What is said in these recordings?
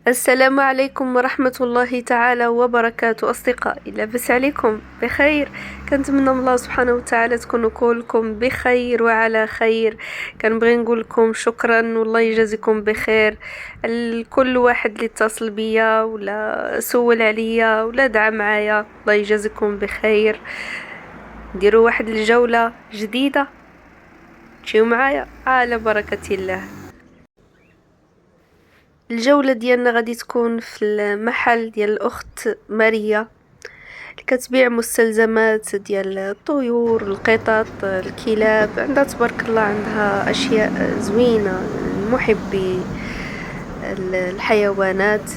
السلام عليكم ورحمة الله تعالى وبركاته أصدقائي، لاباس عليكم بخير. كنتمنى من الله سبحانه وتعالى تكونوا كلكم بخير وعلى خير. كنبغي نقول لكم شكرا والله يجازيكم بخير. لكل واحد اللي اتصل بيا ولا سول عليا ولا دعا معايا، الله يجازيكم بخير. نديروا واحد الجولة جديدة، تجيو معايا على بركة الله. الجولة ديالنا غادي تكون في المحل ديال الأخت ماريا اللي كتبيع مستلزمات ديال الطيور، القطط، الكلاب. عندها تبارك الله عندها أشياء زوينة لمحبي الحيوانات،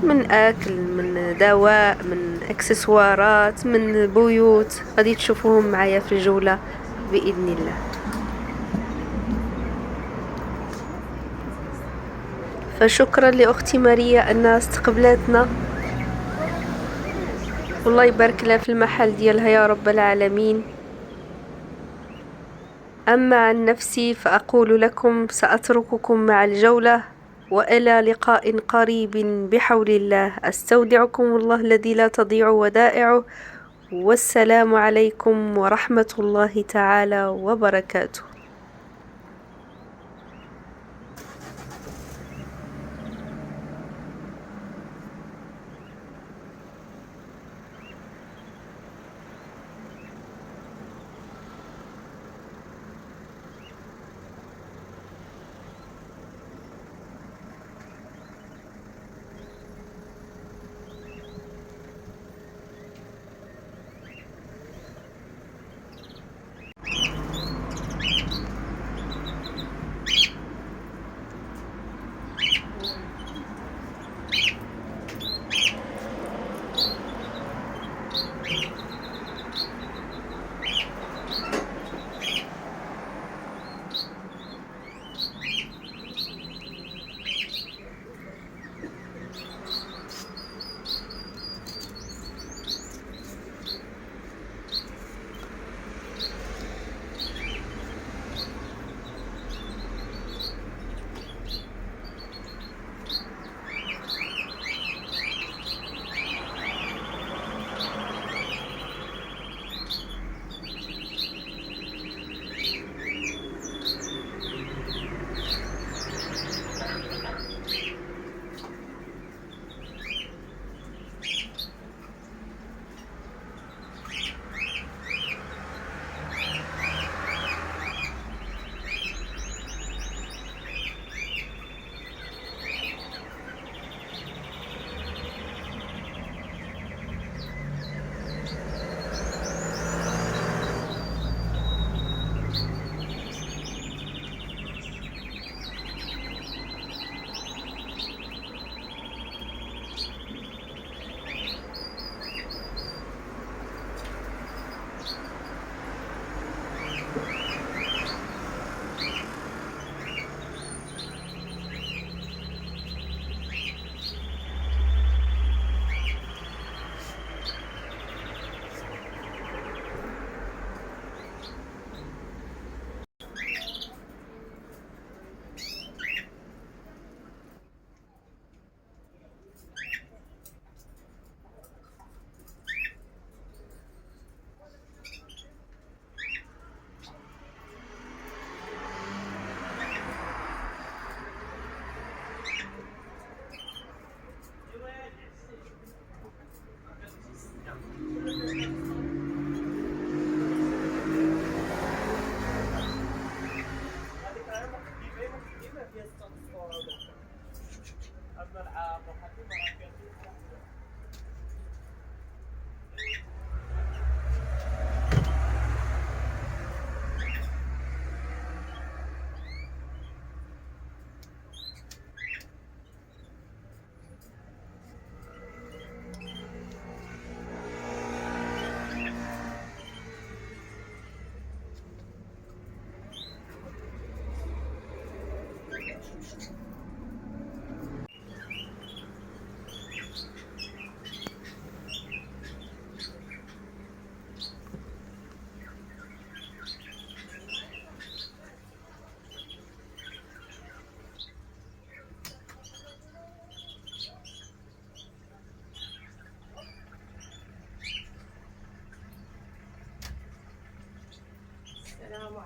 من أكل، من دواء، من اكسسوارات، من بيوت. غادي تشوفوهم معايا في الجولة بإذن الله. فشكرا لأختي ماريا أنها استقبلتنا، والله يبارك لها في المحل ديالها يا رب العالمين. أما عن نفسي فأقول لكم سأترككم مع الجولة، وإلى لقاء قريب بحول الله. أستودعكم الله الذي لا تضيع ودائعه، والسلام عليكم ورحمة الله تعالى وبركاته.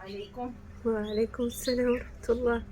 عليكم. وعليكم السلام ورحمة الله.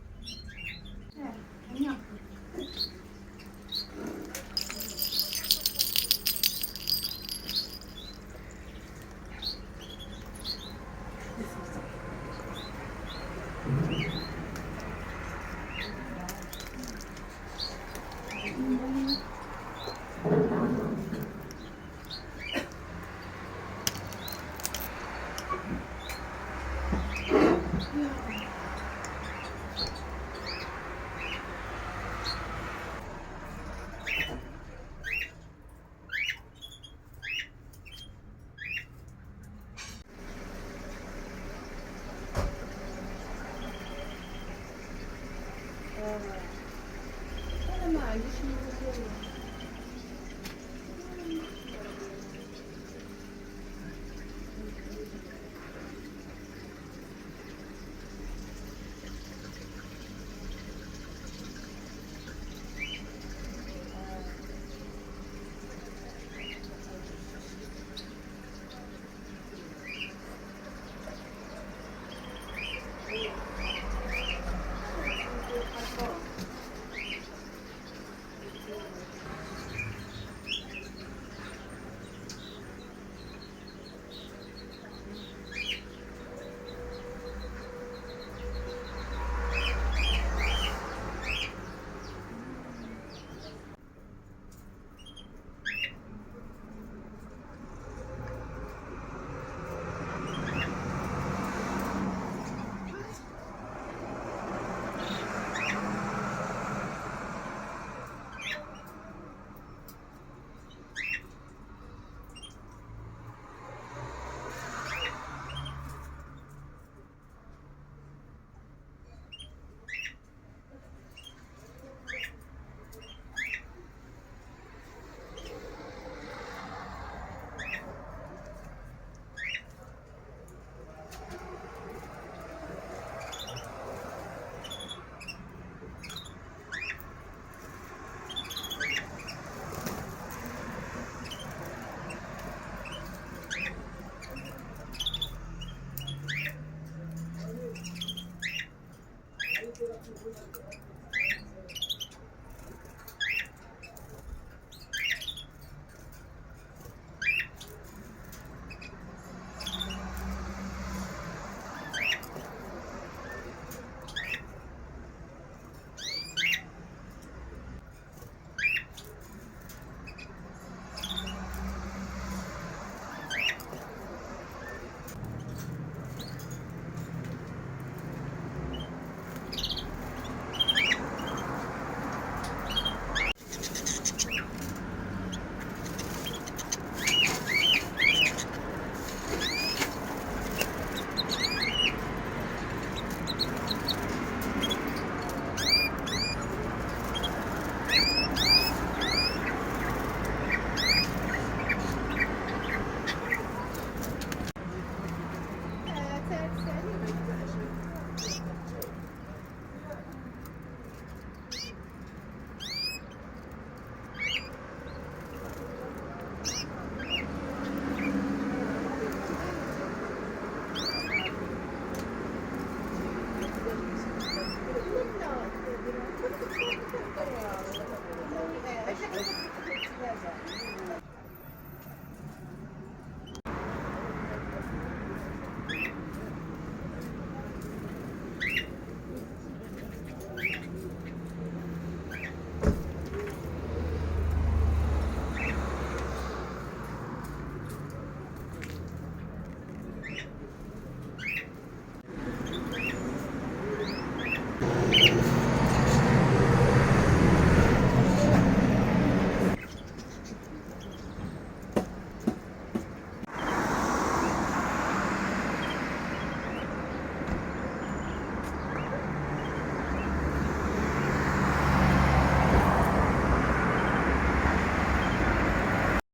انا ما عنديش